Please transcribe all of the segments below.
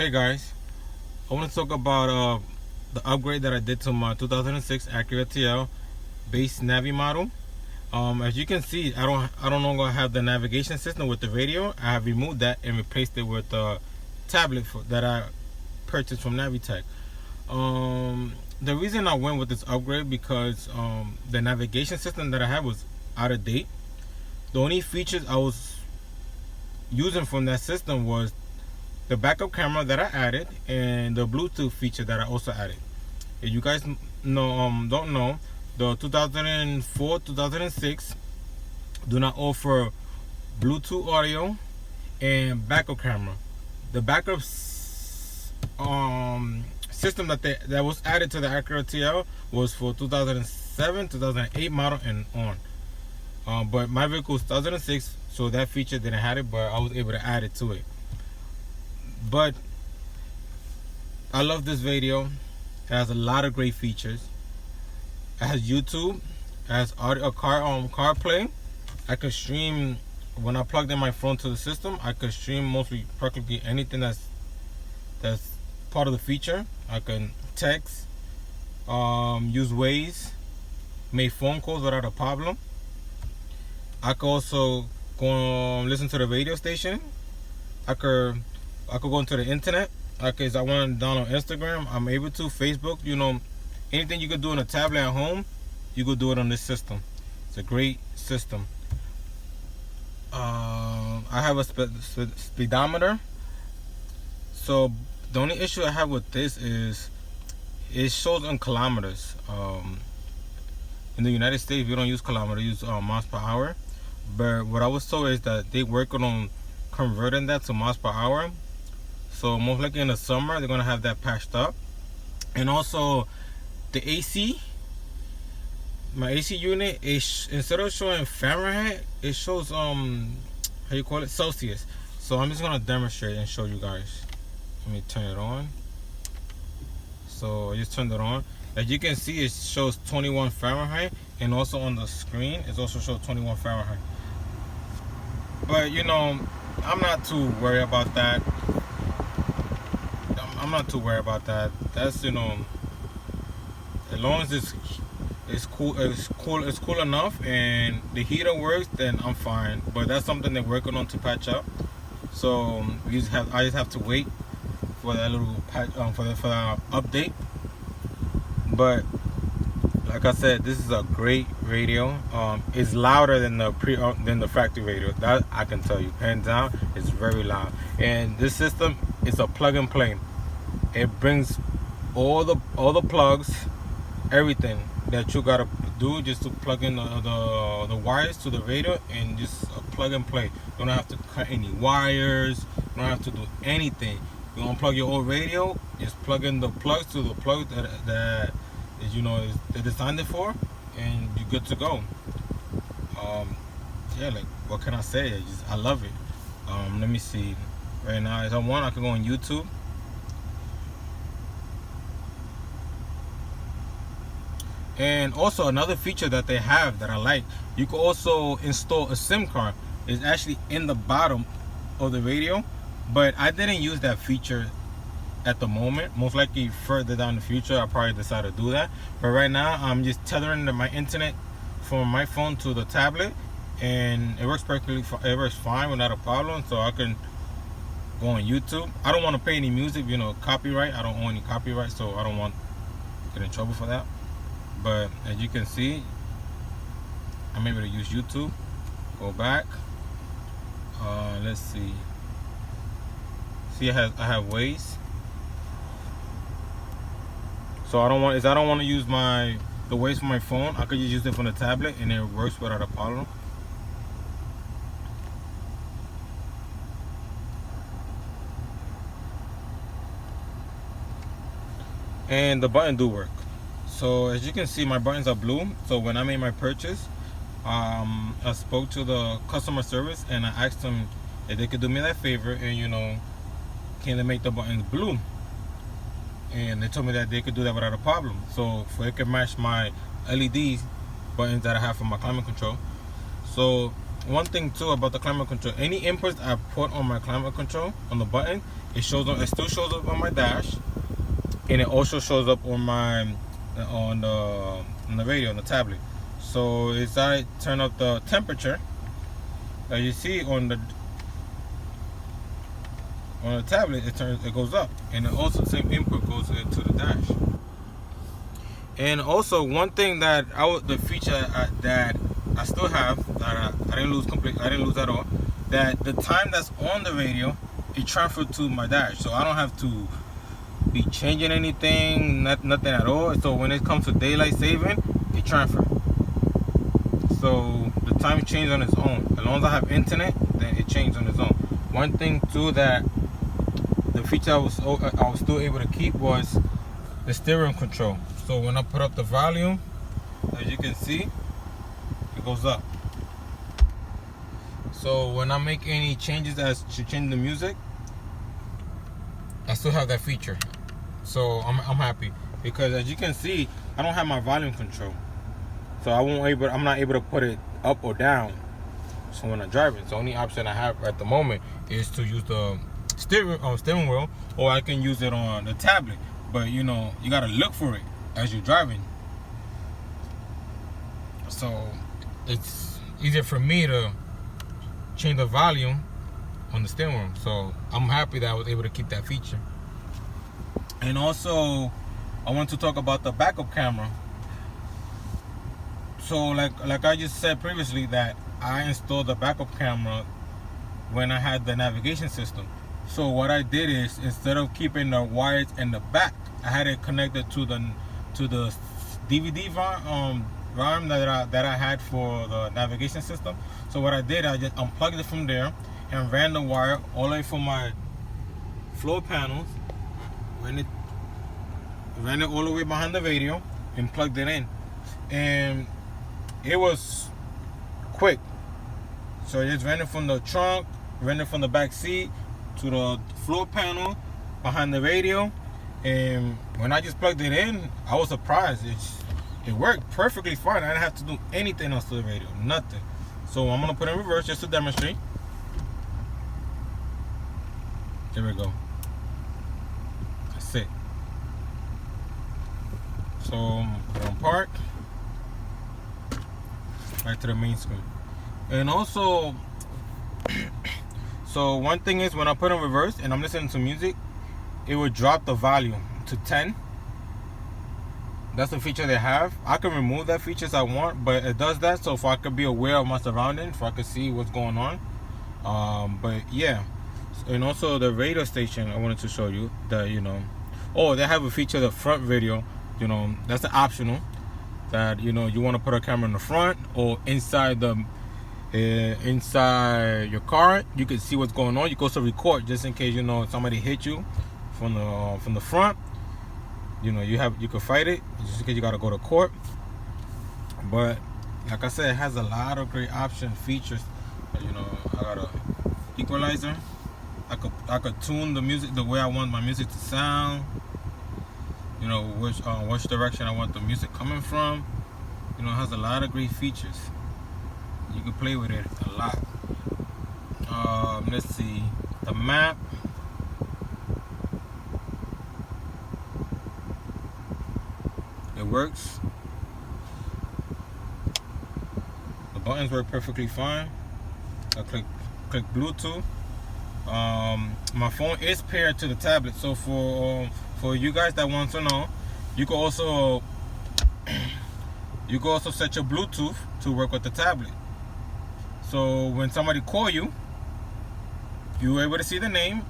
Hey guys, I want to talk about the upgrade that I did to my 2006 Acura TL base Navi model. As you can see, I don't longer have the navigation system with the radio. I have removed that and replaced it with a tablet that I purchased from Navitech. The reason I went with this upgrade because the navigation system that I had was out of date. The only features I was using from that system was the backup camera that I added and the Bluetooth feature that I also added. If you guys don't know, the 2004-2006 do not offer Bluetooth audio and backup camera. The backup system that was added to the Acura TL was for 2007, 2008 model and on. But my vehicle was 2006, so that feature didn't have it, but I was able to add it to it. But I love this radio. It has a lot of great features. It has YouTube. It has audio, CarPlay. I could stream when I plugged in my phone to the system. I could stream practically anything that's part of the feature. I can text, use Waze, make phone calls without a problem. I could also go listen to the radio station. I could go into the internet. If I want to download Instagram, I'm able to. Facebook, anything you could do on a tablet at home, you could do it on this system. It's a great system. I have a speedometer. So the only issue I have with this is it shows in kilometers. In the United States, we don't use kilometers, we use miles per hour. But what I was told is that they're working on converting that to miles per hour. So most likely in the summer they're gonna have that patched up. And also the AC, my AC unit is, instead of showing Fahrenheit, it shows Celsius. So I'm just gonna demonstrate and show you guys. Let me turn it on. So I just turned it on. As you can see, it shows 21 Fahrenheit, and also on the screen it also shows 21 Fahrenheit. But I'm not too worried about that. That's as long as it's cool enough and the heater works, then I'm fine. But that's something they're working on to patch up. So I just have to wait for that little patch for the update. But like I said, this is a great radio. It's louder than the factory radio. That I can tell you, hands down. It's very loud. And this system is a plug and play. It brings all the plugs, everything that you gotta do just to plug in the wires to the radio, and just plug and play. You don't have to cut any wires. You don't have to do anything. You unplug your old radio, just plug in the plugs to the plug that they're designed it for, and you're good to go. Yeah, like what can I say? I love it. Let me see. Right now, if I want, I can go on YouTube. And also another feature that they have that I like, you can also install a SIM card. It's actually in the bottom of the radio, but I didn't use that feature at the moment. Most likely further down the future I'll probably decide to do that. But right now I'm just tethering my internet from my phone to the tablet, and it works perfectly. It works fine without a problem. So I can go on YouTube. I don't want to pay any music, copyright. I don't own any copyright, so I don't want to get in trouble for that. But as you can see, I'm able to use YouTube. Go back. Let's see. See, I have Waze. So I don't want to use the Waze for my phone. I could just use it from the tablet, and it works without a problem. And the button do work. So as you can see, my buttons are blue. So when I made my purchase, I spoke to the customer service and I asked them if they could do me that favor and can they make the buttons blue? And they told me that they could do that without a problem. So it could match my LED buttons that I have for my climate control. So one thing too about the climate control, any inputs I put on my climate control on the button, it still shows up on my dash, and it also shows up on my on the radio, on the tablet. So as I turn up the temperature, as you see on the tablet, it goes up, and it also the same input goes into the dash. And also one thing that the feature that I still have, that I didn't lose completely, I didn't lose at all, that the time that's on the radio, it transferred to my dash, so I don't have to be changing anything, nothing at all. So when it comes to daylight saving, it transfers. So the time changed on its own. As long as I have internet, then it changed on its own. One thing too that the feature I was still able to keep was the steering control. So when I put up the volume, as you can see, it goes up. So when I make any changes as to change the music, I still have that feature. So I'm happy, because as you can see, I don't have my volume control, so I'm not able to put it up or down. So when I'm driving, the only option I have at the moment is to use the steering wheel, or I can use it on the tablet. But you know, you gotta look for it as you're driving. So it's easier for me to change the volume on the steering wheel. So I'm happy that I was able to keep that feature. And also, I want to talk about the backup camera. So like I just said previously, that I installed the backup camera when I had the navigation system. So what I did is, instead of keeping the wires in the back, I had it connected to the DVD RAM that I had for the navigation system. So what I did, I just unplugged it from there and ran the wire all the way from my floor panels, ran it all the way behind the radio, and plugged it in. And it was quick. So I just ran it from the trunk, ran it from the back seat to the floor panel behind the radio. And when I just plugged it in, I was surprised. It worked perfectly fine. I didn't have to do anything else to the radio, nothing. So I'm gonna put it in reverse just to demonstrate. There we go. That's it. So I'm on park, back to the main screen. And also, so one thing is, when I put in reverse and I'm listening to music, it would drop the volume to 10. That's the feature they have. I can remove that feature if I want, but it does that so if I could be aware of my surroundings, if I could see what's going on. But yeah. And also the radio station, I wanted to show you that, you know, they have a feature, the front video. You know, that's an optional, that, you know, you want to put a camera in the front or inside inside your car. You can see what's going on. You can also record, just in case, you know, somebody hit you from the front. You know, you can fight it, just in case you gotta go to court. But like I said, it has a lot of great option features. You know, I got a equalizer. I could tune the music the way I want my music to sound. You know, which direction I want the music coming from. You know, it has a lot of great features. You can play with it a lot. Let's see, the map. It works. The buttons work perfectly fine. I click Bluetooth. My phone is paired to the tablet, so for you guys that want to know, you can also set your Bluetooth to work with the tablet. So when somebody call you, you're able to see the name,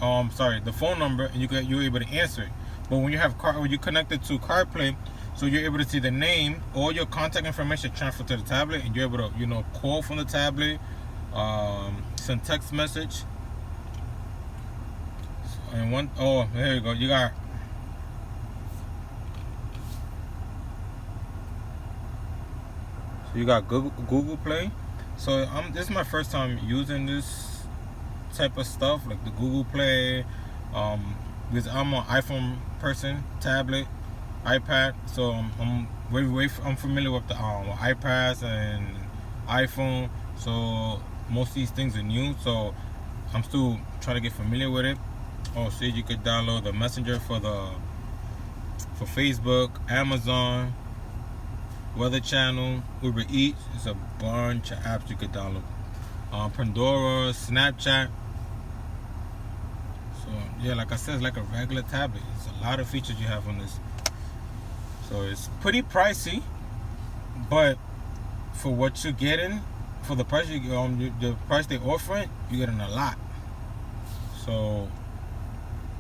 the phone number, and you're able to answer it. But when you connect it to CarPlay, so you're able to see the name, all your contact information transferred to the tablet, and you're able to, you know, call from the tablet, send text message. And there you go. You got Google Play. So this is my first time using this type of stuff, like the Google Play. Because I'm an iPhone person, tablet, iPad. So I'm familiar with the iPads and iPhone. So most of these things are new, so I'm still trying to get familiar with it. Oh, so you could download the Messenger for Facebook, Amazon, Weather Channel, Uber Eats. It's a bunch of apps you could download. Pandora, Snapchat. So yeah, like I said, it's like a regular tablet. It's a lot of features you have on this. So it's pretty pricey, but for what you're getting, for the price the price they're offering, you're getting a lot. So,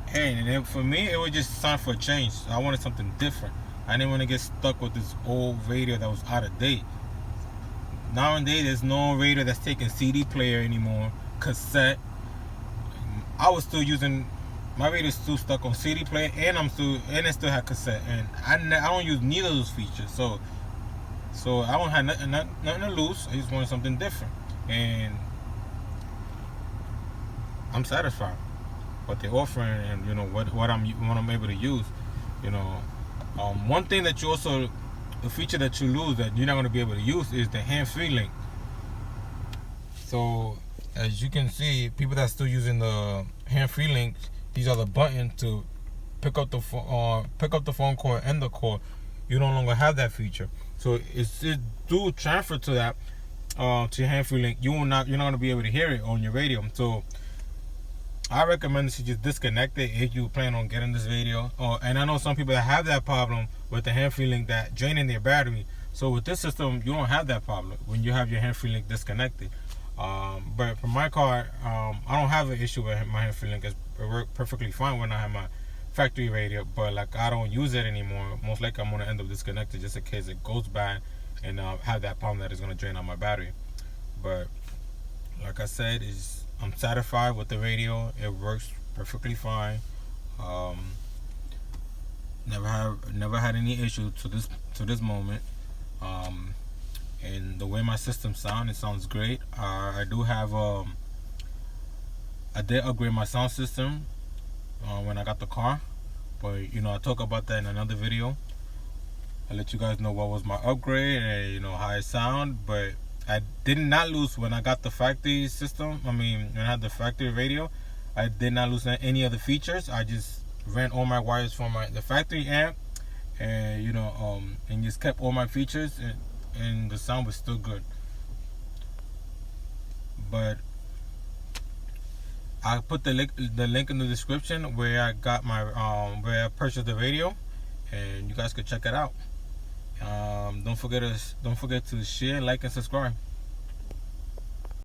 hey, and then for me, it was just time for a change. I wanted something different. I didn't want to get stuck with this old radio that was out of date. Nowadays, there's no radio that's taking CD player anymore, cassette. I was still using my radio's still stuck on CD player, and it still had cassette, and I don't use neither of those features. So I don't have nothing to lose. I just wanted something different, and I'm satisfied what they're offering, and you know what I'm able to use. You know, one thing that the feature that you lose that you're not going to be able to use is the hands-free link. So as you can see, people that's still using the hands-free link, these are the buttons to pick up the phone call and end the call. You no longer have that feature. So it do transfer to that to your hands-free link. You're not going to be able to hear it on your radio. So I recommend that you just disconnect it if you plan on getting this radio. And I know some people that have that problem with the hands-free link that draining their battery. So with this system, you don't have that problem when you have your hands-free link disconnected. But for my car, I don't have an issue with my hands-free link. It works perfectly fine when I have my factory radio. But like I don't use it anymore. Most likely I'm gonna end up disconnected just in case it goes bad and have that problem that is gonna drain out my battery. But like I said, I'm satisfied with the radio. It works perfectly fine. Never had any issue to this moment. And the way my system sounds, it sounds great. I do have I did upgrade my sound system when I got the car, but you know I talk about that in another video. I let you guys know what was my upgrade and you know how it sound. But I did not lose when I got the factory system. I mean, when I had the factory radio, I did not lose any other features. I just ran all my wires from the factory amp, and you know, and just kept all my features, and the sound was still good. But I put the link in the description where I got my where I purchased the radio, and you guys could check it out. Don't forget to share, like, and subscribe.